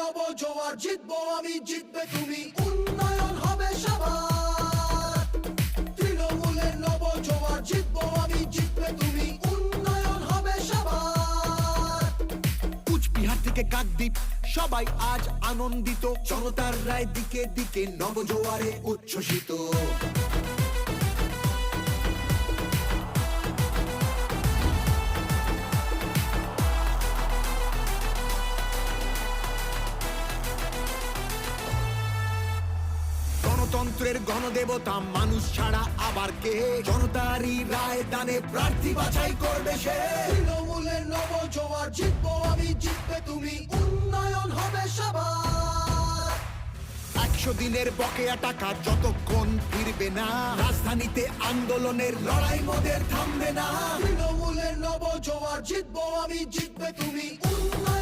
নব জোয়ার, জিতবো আমি জিতবে তুমি, উন্নয়ন হবে সবার। তৃণমূলের নব জোয়ার, জিতবো আমি জিতবে তুমি, উন্নয়ন হবে সবার। কুচবিহার থেকে কাকদ্বীপ সবাই আজ আনন্দিত, জনতার রায় দিকে দিকে নবজোয়ারে উচ্ছ্বসিত। গণতন্ত্রের গণদেবতা মানুষ ছাড়া আবার কে, জনতারই রায় দানে প্রার্থী বাছাই করবে সে। তৃণমূলের নব জোয়ার, জিতবো আমি জিতবে তুমি, উন্নয়ন হবে সবার। 100 দিনের বকেয়া টাকা যতক্ষণ ফিরবে না, রাজধানীতে আন্দোলনের লড়াই মোদের থামবে না। তৃণমূলের নব জোয়ার, জিতবো আমি জিতবে তুমি, উন্নয়ন